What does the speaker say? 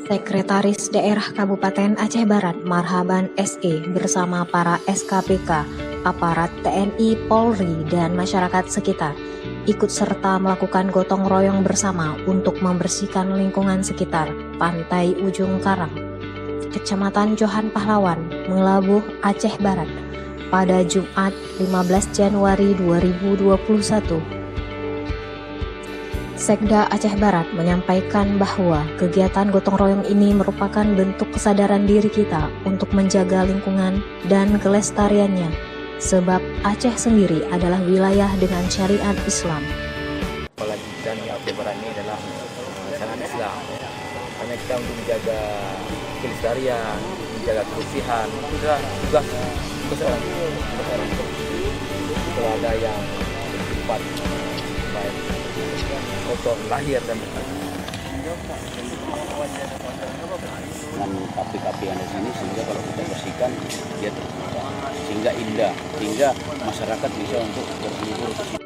Sekretaris Daerah Kabupaten Aceh Barat Marhaban SE bersama para SKPK, aparat TNI, Polri, dan masyarakat sekitar ikut serta melakukan gotong royong bersama untuk membersihkan lingkungan sekitar Pantai Ujung Karang, Kecamatan Johan Pahlawan, Menglabuh, Aceh Barat pada Jumat 15 Januari 2021. Sekda Aceh Barat menyampaikan bahwa kegiatan gotong royong ini merupakan bentuk kesadaran diri kita untuk menjaga lingkungan dan kelestariannya, sebab Aceh sendiri adalah wilayah dengan syariat Islam. Apalagi dan Aceh Barat ini adalah sangat Islam. Hanya kita untuk menjaga kelestarian, menjaga kebersihan, itu adalah tugas orang. Kalau ada yang cepat baik kotor lahir dan dengan api-api yang ada di sini, sehingga kalau kita bersihkan dia terbuka, sehingga indah, sehingga masyarakat bisa untuk berlibur ke sini.